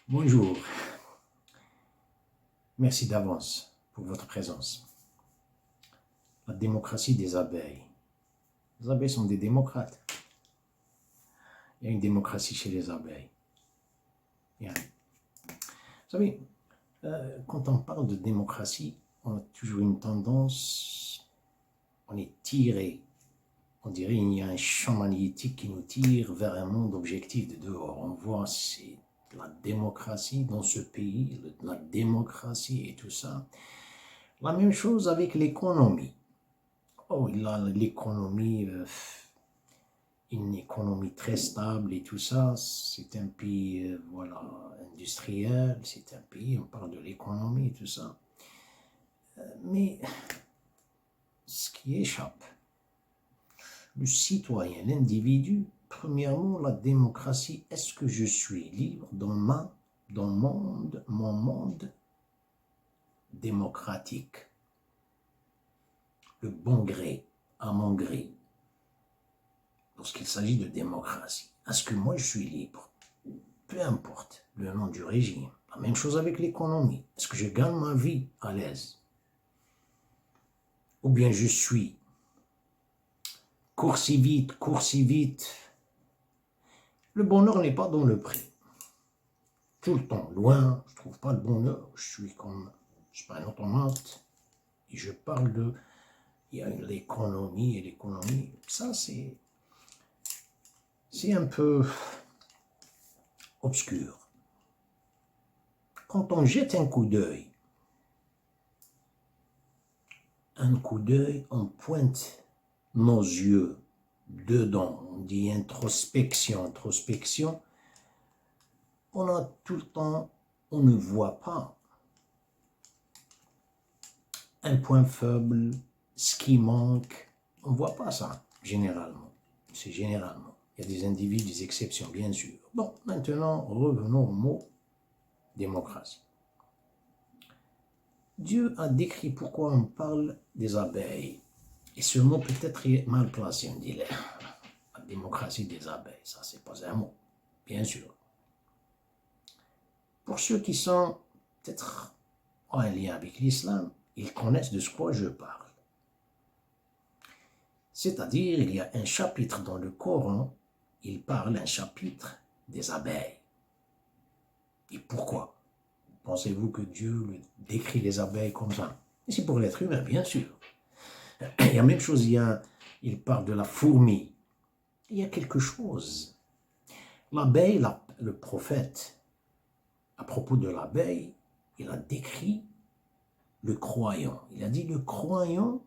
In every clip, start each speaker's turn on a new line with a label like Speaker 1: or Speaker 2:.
Speaker 1: Bonjour, merci d'avance pour votre présence. La démocratie des abeilles. Les abeilles sont des démocrates. Il y a une démocratie chez les abeilles. Vous savez, quand on parle de démocratie, on a toujours une tendance, on est tiré, on dirait qu'il y a un champ magnétique qui nous tire vers un monde objectif de dehors. On voit c'est la démocratie dans ce pays, la démocratie et tout ça. La même chose avec l'économie. Oh, il a l'économie, une économie très stable et tout ça. C'est un pays, voilà, industriel. C'est un pays, on parle de l'économie et tout ça. Mais ce qui échappe, le citoyen, l'individu, premièrement, la démocratie, est-ce que je suis libre dans mon monde démocratique? Le bon gré, à mon gré, lorsqu'il s'agit de démocratie. Est-ce que moi je suis libre? Peu importe le nom du régime. La même chose avec l'économie. Est-ce que je gagne ma vie à l'aise? Ou bien je suis cours si vite. Le bonheur n'est pas dans le prix. Tout le temps, loin, je ne trouve pas le bonheur. Je suis pas un automate. Et je parle de, il y a l'économie et l'économie. Ça, c'est un peu obscur. Quand on jette un coup d'œil, on pointe nos yeux dedans, on dit introspection, on a tout le temps, on ne voit pas un point faible, ce qui manque, on ne voit pas ça, généralement. C'est généralement. Il y a des individus, des exceptions, bien sûr. Bon, maintenant, revenons au mot démocratie. Dieu a décrit pourquoi on parle des abeilles. Et ce mot peut-être est mal placé, on dit la démocratie des abeilles. Ça, c'est pas un mot, bien sûr. Pour ceux qui sont peut-être en lien avec l'islam, ils connaissent de ce quoi je parle. C'est-à-dire, il y a un chapitre dans le Coran, il parle un chapitre des abeilles. Et pourquoi? Pensez-vous que Dieu décrit les abeilles comme ça? Et c'est pour l'être humain, bien sûr. Il y a la même chose, il parle de la fourmi. Il y a quelque chose. L'abeille, le prophète, à propos de l'abeille, il a décrit le croyant. Il a dit le croyant,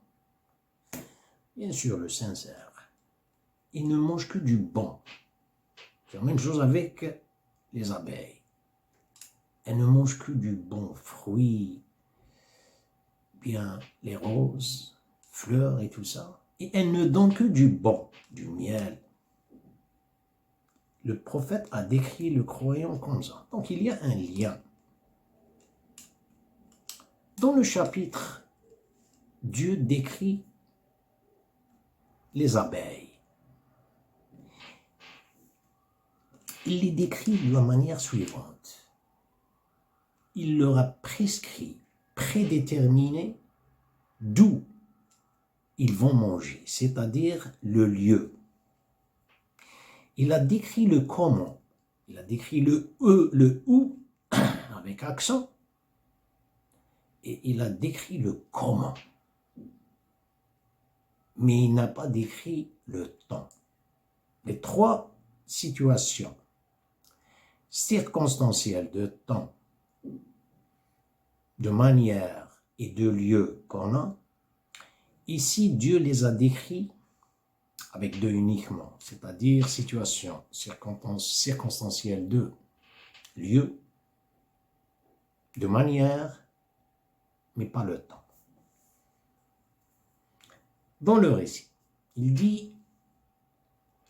Speaker 1: bien sûr le sincère, il ne mange que du bon. C'est la même chose avec les abeilles. Elles ne mangent que du bon fruit, bien les roses, fleurs et tout ça. Et elles ne donnent que du bon, du miel. Le prophète a décrit le croyant comme ça. Donc il y a un lien. Dans le chapitre, Dieu décrit les abeilles. Il les décrit de la manière suivante. Il leur a prescrit, prédéterminé d'où ils vont manger, c'est-à-dire le lieu. Il a décrit le comment, il a décrit le où, avec accent, et il a décrit le comment. Mais il n'a pas décrit le temps. Les trois situations circonstancielles de temps, de manière et de lieu qu'on a, ici Dieu les a décrits avec deux uniquement, c'est-à-dire situation circonstancielle de lieu, de manière, mais pas le temps. Dans le récit, il dit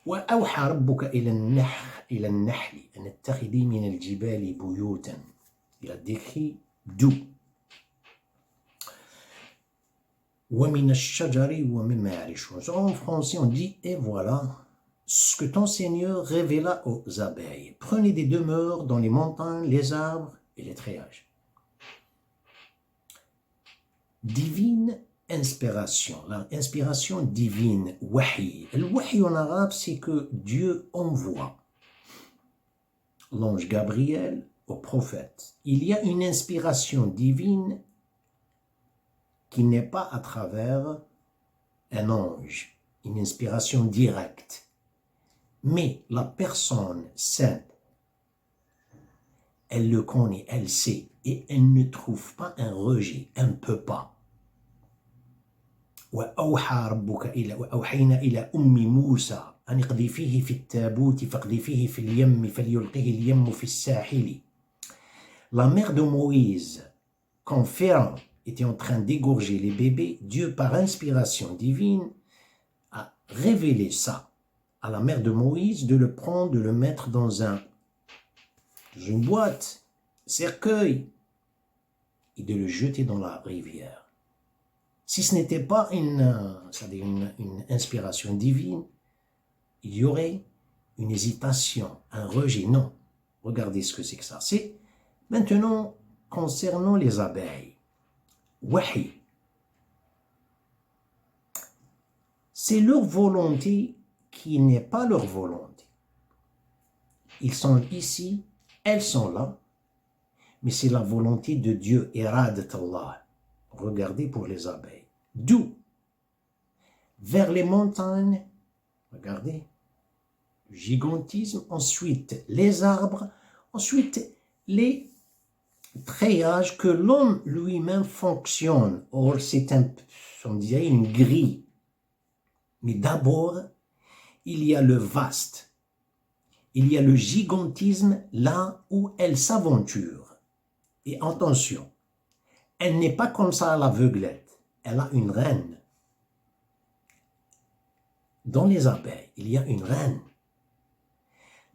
Speaker 1: وأوحى ربك إلى النحل أن اتخذي من الجبال بيوتا. Il a décrit d'où. ومن الشجر ومما يعرشون. En français, on dit et voilà ce que ton Seigneur révéla aux abeilles. Prenez des demeures dans les montagnes, les arbres et les treillages. Divine inspiration, l'inspiration divine, wahi. Le wahi en arabe, c'est que Dieu envoie l'ange Gabriel au prophète. Il y a une inspiration divine qui n'est pas à travers un ange, une inspiration directe. Mais la personne sainte, elle le connaît, elle sait, et elle ne trouve pas un rejet, elle ne peut pas. وأوحينا إلى أم موسى أن اقذفيه في التابوت فاقذفيه في اليم فليلقه اليم في الساحل. La mère de Moïse, quand Pharaon était en train d'égorger les bébés, Dieu, par inspiration divine, a révélé ça à la mère de Moïse, de le prendre, de le mettre dans une boîte, cercueil, et de le jeter dans la rivière. Si ce n'était pas une inspiration divine, il y aurait une hésitation, un rejet. Non, regardez ce que c'est que ça. C'est maintenant concernant les abeilles. Wahi. C'est leur volonté qui n'est pas leur volonté. Ils sont ici, elles sont là, mais c'est la volonté de Dieu, iradat Allah. Regardez pour les abeilles. D'où? Vers les montagnes, regardez, le gigantisme, ensuite les arbres, ensuite les treillages que l'homme lui-même fonctionne. Or, c'est on dirait une grille. Mais d'abord, il y a le vaste. Il y a le gigantisme là où elle s'aventure. Et attention, elle n'est pas comme ça à l'aveuglette. Elle a une reine. Dans les abeilles, il y a une reine.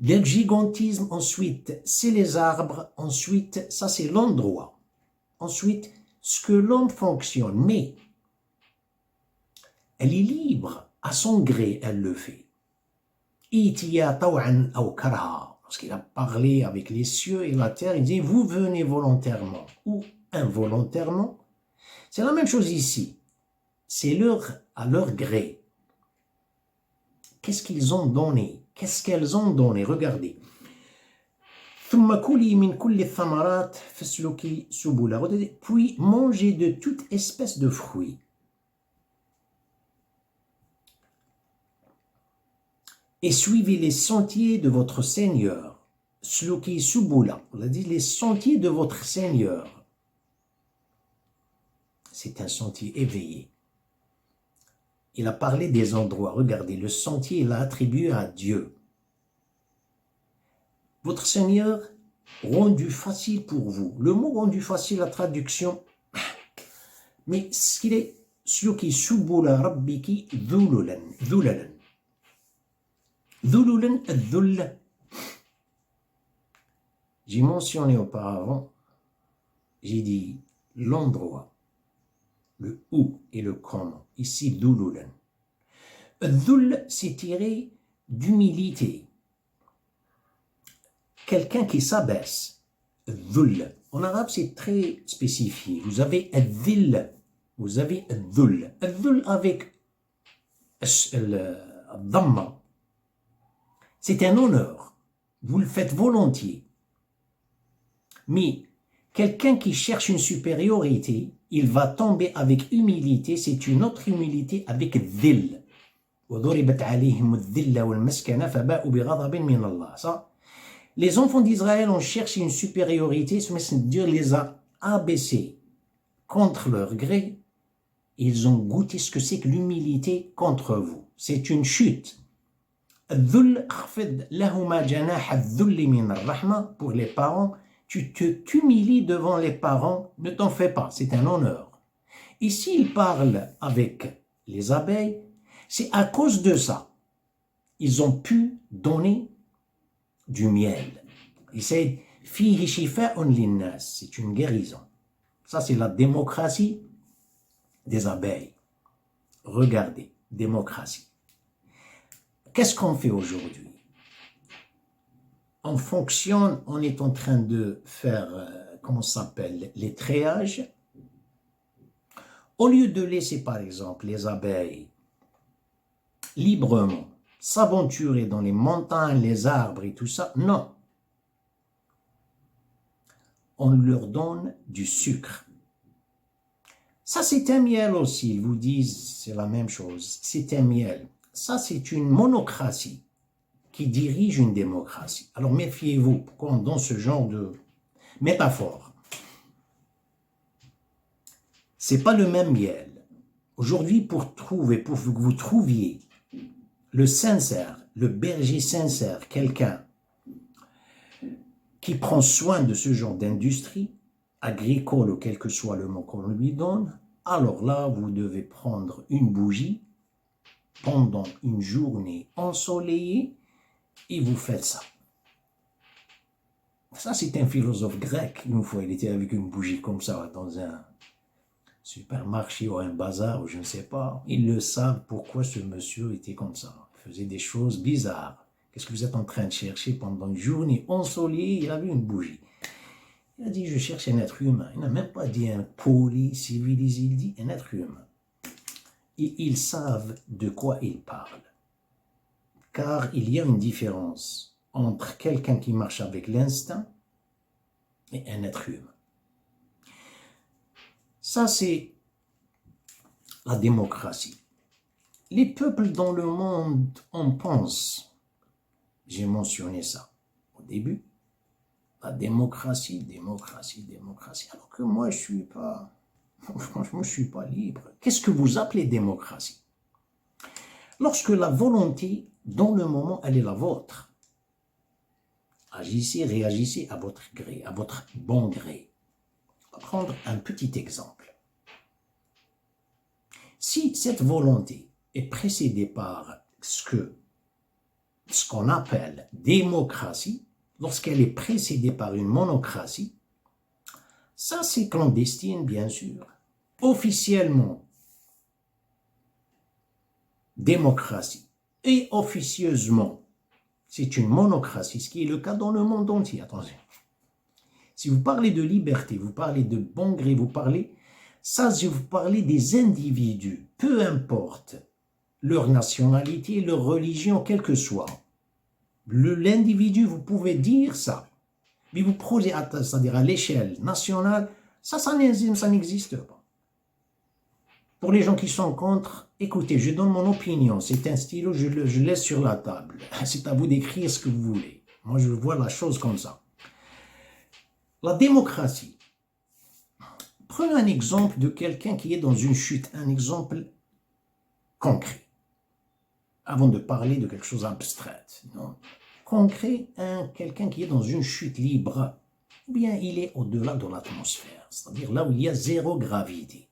Speaker 1: Le gigantisme, ensuite, c'est les arbres. Ensuite, ça c'est l'endroit. Ensuite, ce que l'homme fonctionne. Mais, elle est libre. À son gré, elle le fait. Itiya taw'an aw karha. Lorsqu'il a parlé avec les cieux et la terre, il dit, vous venez volontairement ou involontairement. C'est la même chose ici. C'est à leur gré. Qu'est-ce qu'ils ont donné? Qu'est-ce qu'elles ont donné? Regardez. Puis mangez de toute espèce de fruits. Et suivez les sentiers de votre Seigneur. Sluki subula. On a dit les sentiers de votre Seigneur. C'est un sentier éveillé. Il a parlé des endroits. Regardez, le sentier, il l'a attribué à Dieu. Votre Seigneur, rendu facile pour vous. Le mot rendu facile, la traduction, mais ce qu'il est, Sluki subula rabbiki dhululan. Dhulalan. Dhululan dhull. J'ai mentionné auparavant, j'ai dit l'endroit, le où et le comment. Ici, dhululan. Dhull, c'est tiré d'humilité. Quelqu'un qui s'abaisse. Dhull. En arabe, c'est très spécifié. Vous avez dhil, vous avez dhull. Dhull avec le dhamma. C'est un honneur. Vous le faites volontiers. Mais quelqu'un qui cherche une supériorité, il va tomber avec humilité. C'est une autre humilité avec dhil. Ça, les enfants d'Israël ont cherché une supériorité, Dieu les a abaissés contre leur gré. Ils ont goûté ce que c'est que l'humilité contre vous. C'est une chute. Pour les parents, tu t'humilies devant les parents, ne t'en fais pas, c'est un honneur. Ici, il parle avec les abeilles, c'est à cause de ça. Ils ont pu donner du miel. C'est une guérison. Ça, c'est la démocratie des abeilles. Regardez, démocratie. Qu'est-ce qu'on fait aujourd'hui? On fonctionne, on est en train de faire, comment ça s'appelle, les treillages. Au lieu de laisser, par exemple, les abeilles librement s'aventurer dans les montagnes, les arbres et tout ça, non. On leur donne du sucre. Ça, c'est un miel aussi. Ils vous disent, c'est la même chose. C'est un miel. Ça, c'est une monocratie qui dirige une démocratie. Alors, méfiez-vous dans ce genre de métaphore. C'est pas le même miel. Aujourd'hui, pour que vous trouviez le sincère, le berger sincère, quelqu'un qui prend soin de ce genre d'industrie, agricole ou quel que soit le mot qu'on lui donne, alors là, vous devez prendre une bougie pendant une journée ensoleillée et vous faites ça. Ça, c'est un philosophe grec. Une fois, il était avec une bougie comme ça dans un supermarché ou un bazar ou je ne sais pas. Ils le savent pourquoi ce monsieur était comme ça. Il faisait des choses bizarres. Qu'est-ce que vous êtes en train de chercher pendant une journée ensoleillée? Il avait une bougie. Il a dit, je cherche un être humain. Il n'a même pas dit un poli, civilisé, il dit un être humain. Et ils savent de quoi ils parlent. Car il y a une différence entre quelqu'un qui marche avec l'instinct et un être humain. Ça, c'est la démocratie. Les peuples dans le monde, on pense, j'ai mentionné ça au début, la démocratie, démocratie, démocratie, alors que moi, je suis pas, franchement, je suis pas libre. Qu'est-ce que vous appelez démocratie? Lorsque la volonté, dans le moment, elle est la vôtre. Agissez, réagissez à votre gré, à votre bon gré. On va prendre un petit exemple. Si cette volonté est précédée par ce qu'on appelle démocratie, lorsqu'elle est précédée par une monocratie, ça c'est clandestine bien sûr. Officiellement, démocratie et officieusement, c'est une monocratie, ce qui est le cas dans le monde entier. Attention. Si vous parlez de liberté, vous parlez de bon gré, vous parlez, ça si vous parlez des individus, peu importe leur nationalité, leur religion, quelle que soit. L'individu, vous pouvez dire ça. Mais vous prenez, c'est-à-dire à l'échelle nationale, ça n'existe pas. Pour les gens qui sont contre, écoutez, je donne mon opinion. C'est un stylo, je laisse sur la table. C'est à vous d'écrire ce que vous voulez. Moi, je vois la chose comme ça. La démocratie. Prenons un exemple de quelqu'un qui est dans une chute, un exemple concret. Avant de parler de quelque chose d'abstrait. Concret, quelqu'un qui est dans une chute libre, ou bien il est au-delà de l'atmosphère, c'est-à-dire là où il y a zéro gravité.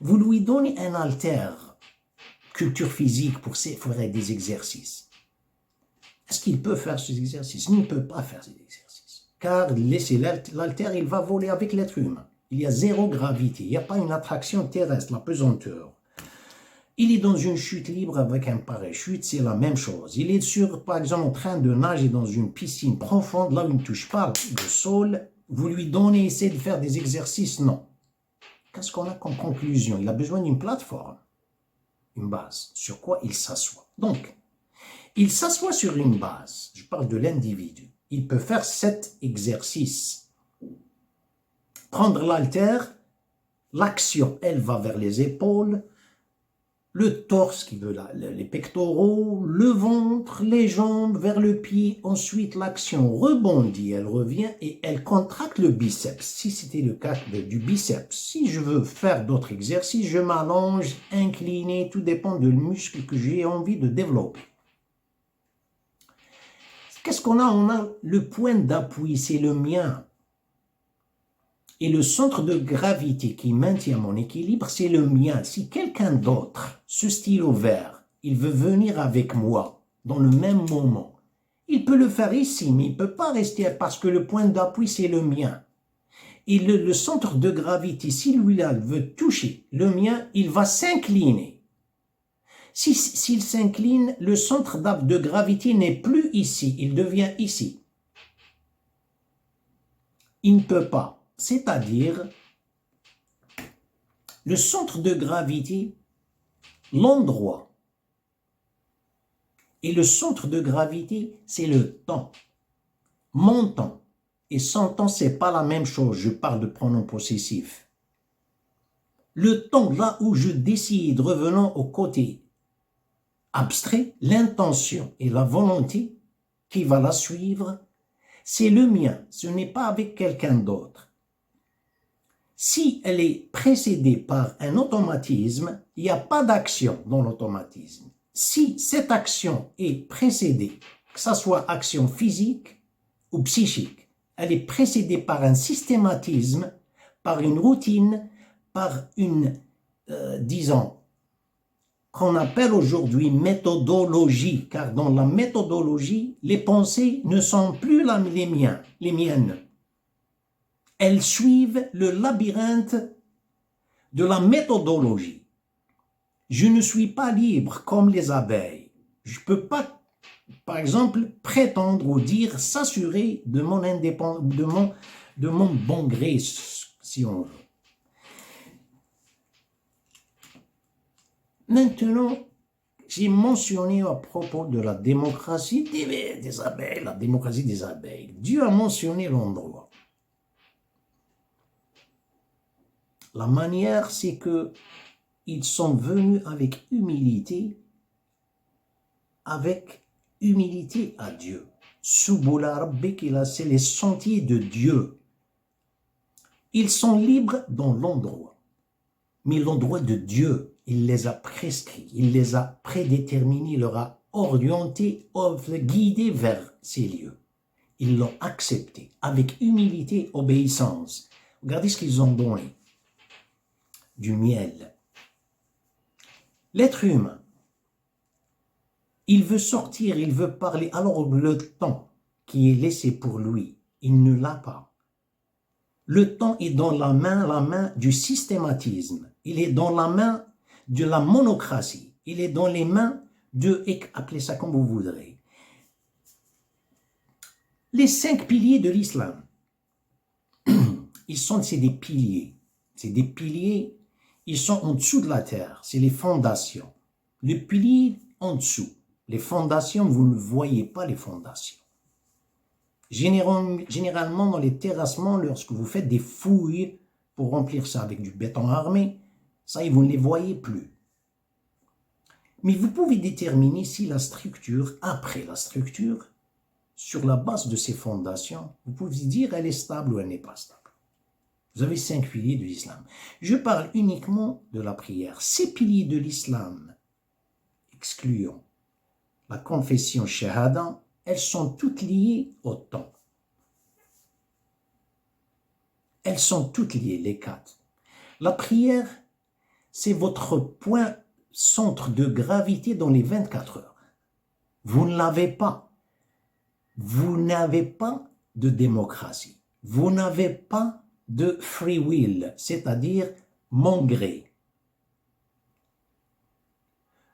Speaker 1: Vous lui donnez un haltère, culture physique pour faire des exercices. Est-ce qu'il peut faire ces exercices? Il ne peut pas faire ces exercices. Car laissez l'haltère, il va voler avec l'être humain. Il y a zéro gravité, il n'y a pas une attraction terrestre, la pesanteur. Il est dans une chute libre avec un parachute, c'est la même chose. Il est par exemple, en train de nager dans une piscine profonde, là où il ne touche pas le sol. Vous lui donnez, essayez de faire des exercices, non. Qu'est-ce qu'on a comme conclusion? Il a besoin d'une plateforme, une base, sur quoi il s'assoit. Donc, il s'assoit sur une base, je parle de l'individu. Il peut faire cet exercice. Prendre l'haltère, l'action, elle va vers les épaules, le torse qui veut les pectoraux, le ventre, les jambes vers le pied. Ensuite, l'action rebondit, elle revient et elle contracte le biceps. Si c'était le cas du biceps, si je veux faire d'autres exercices, je m'allonge, incliné, tout dépend du muscle que j'ai envie de développer. Qu'est-ce qu'on a? On a le point d'appui, c'est le mien. Et le centre de gravité qui maintient mon équilibre, c'est le mien. Si quelqu'un d'autre, ce stylo vert, il veut venir avec moi dans le même moment, il peut le faire ici, mais il ne peut pas rester parce que le point d'appui, c'est le mien. Et le centre de gravité, si lui-là veut toucher le mien, il va s'incliner. S'il s'incline, le centre de gravité n'est plus ici, il devient ici. Il ne peut pas. C'est-à-dire, le centre de gravité, l'endroit, et le centre de gravité, c'est le temps. Mon temps et son temps, ce n'est pas la même chose. Je parle de pronom possessif. Le temps, là où je décide, revenons au côté abstrait, l'intention et la volonté qui va la suivre, c'est le mien, ce n'est pas avec quelqu'un d'autre. Si elle est précédée par un automatisme, il n'y a pas d'action dans l'automatisme. Si cette action est précédée, que ce soit action physique ou psychique, elle est précédée par un systématisme, par une routine, par une, disons, qu'on appelle aujourd'hui méthodologie, car dans la méthodologie, les pensées ne sont plus les miennes. Elles suivent le labyrinthe de la méthodologie. Je ne suis pas libre comme les abeilles. Je ne peux pas, par exemple, prétendre ou dire, s'assurer de mon indépendance, de mon bon gré, si on veut. Maintenant, j'ai mentionné à propos de la démocratie des abeilles, la démocratie des abeilles. Dieu a mentionné l'endroit. La manière, c'est que ils sont venus avec humilité à Dieu. Subula Rabbikila, c'est les sentiers de Dieu. Ils sont libres dans l'endroit, mais l'endroit de Dieu, il les a prescrits, il les a prédéterminés, il leur a orientés, guidés vers ces lieux. Ils l'ont accepté avec humilité, obéissance. Regardez ce qu'ils ont donné. Du miel. L'être humain, il veut sortir, il veut parler, alors le temps qui est laissé pour lui, il ne l'a pas. Le temps est dans la main du systématisme, il est dans la main de la monocratie, il est dans les mains de, appelez ça comme vous voudrez. Les 5 piliers de l'islam, c'est des piliers, ils sont en dessous de la terre, c'est les fondations. Le pilier en dessous, les fondations, vous ne voyez pas les fondations. Généralement, dans les terrassements, lorsque vous faites des fouilles pour remplir ça avec du béton armé, ça, vous ne les voyez plus. Mais vous pouvez déterminer si la structure, après la structure, sur la base de ces fondations, vous pouvez dire elle est stable ou elle n'est pas stable. Vous avez 5 piliers de l'islam. Je parle uniquement de la prière. Ces piliers de l'islam, excluant la confession shahada, elles sont toutes liées au temps. Elles sont toutes liées, les 4. La prière, c'est votre point centre de gravité dans les 24 heures. Vous ne l'avez pas. Vous n'avez pas de démocratie. Vous n'avez pas de free will, c'est-à-dire mon gré.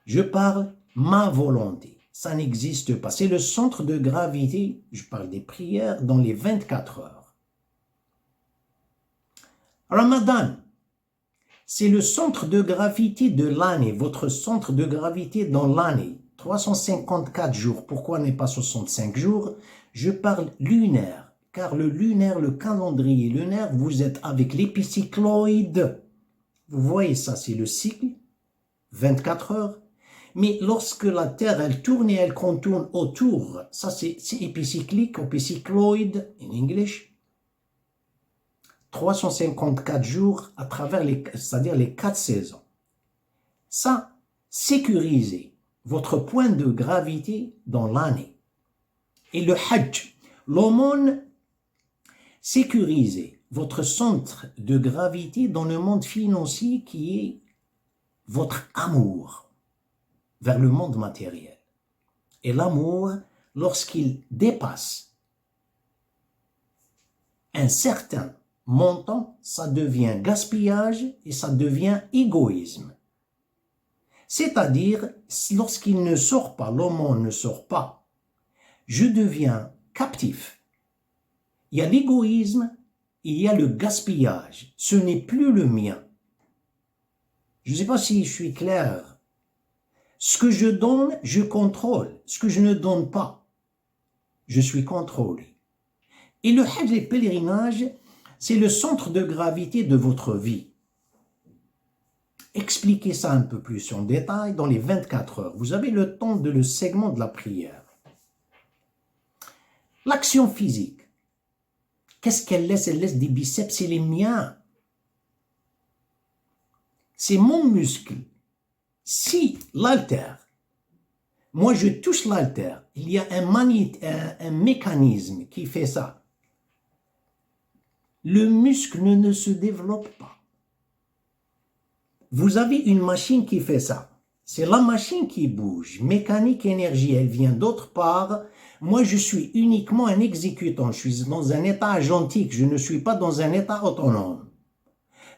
Speaker 1: Je parle ma volonté. Ça n'existe pas. C'est le centre de gravité, je parle des prières, dans les 24 heures. Ramadan, c'est le centre de gravité de l'année, votre centre de gravité dans l'année. 354 jours. Pourquoi n'est pas 65 jours? Je parle lunaire, car le lunaire, le calendrier lunaire, vous êtes avec l'épicycloïde. Vous voyez ça, c'est le cycle, 24 heures. Mais lorsque la Terre, elle tourne et elle contourne autour, ça c'est épicyclique, épicycloïde en English. 354 jours à travers c'est-à-dire les 4 saisons. Ça, sécurisez votre point de gravité dans l'année. Et le Hajj, l'aumône, sécurisez votre centre de gravité dans le monde financier qui est votre amour vers le monde matériel. Et l'amour, lorsqu'il dépasse un certain montant, ça devient gaspillage et ça devient égoïsme. C'est-à-dire, lorsqu'il ne sort pas, l'homme ne sort pas, je deviens captif. Il y a l'égoïsme, il y a le gaspillage. Ce n'est plus le mien. Je ne sais pas si je suis clair. Ce que je donne, je contrôle. Ce que je ne donne pas, je suis contrôlé. Et le Hajj et le pèlerinage, c'est le centre de gravité de votre vie. Expliquez ça un peu plus en détail dans les 24 heures. Vous avez le temps de le segment de la prière. L'action physique. Qu'est-ce qu'elle laisse? Elle laisse des biceps, c'est les miens. C'est mon muscle. Si l'haltère, moi je touche l'haltère, il y a un mécanisme qui fait ça. Le muscle ne se développe pas. Vous avez une machine qui fait ça. C'est la machine qui bouge. Mécanique, énergie, elle vient d'autre part. Moi, je suis uniquement un exécutant. Je suis dans un état agentique. Je ne suis pas dans un état autonome.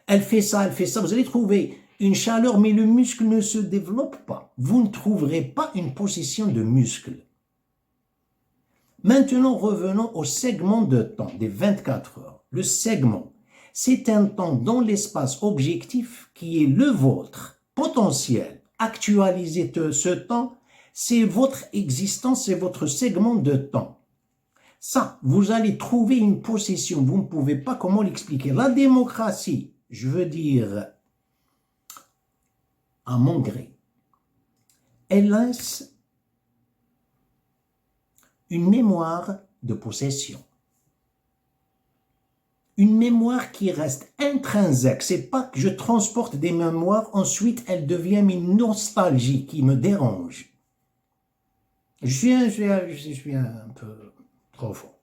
Speaker 1: Elle fait ça, elle fait ça. Vous allez trouver une chaleur, mais le muscle ne se développe pas. Vous ne trouverez pas une possession de muscle. Maintenant, revenons au segment de temps des 24 heures. Le segment, c'est un temps dans l'espace objectif qui est le vôtre, potentiel. Actualiser ce temps, c'est votre existence, c'est votre segment de temps. Ça, vous allez trouver une possession, vous ne pouvez pas comment l'expliquer. La démocratie, je veux dire, à mon gré, elle laisse une mémoire de possession. Une mémoire qui reste intrinsèque. C'est pas que je transporte des mémoires, ensuite elle devient une nostalgie qui me dérange. Je suis un peu profond.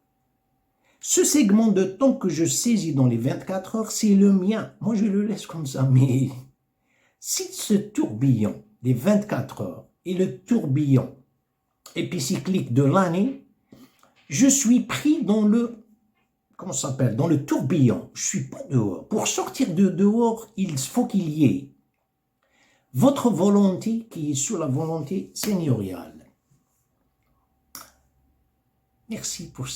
Speaker 1: Ce segment de temps que je saisis dans les 24 heures, c'est le mien. Moi, je le laisse comme ça. Mais si ce tourbillon des 24 heures est le tourbillon épicyclique de l'année, je suis pris dans le comment ça s'appelle, dans le tourbillon. Je suis pas dehors. Pour sortir de dehors, il faut qu'il y ait votre volonté qui est sous la volonté seigneuriale. Merci pour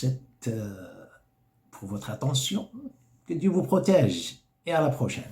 Speaker 1: pour votre attention. Que Dieu vous protège et à la prochaine.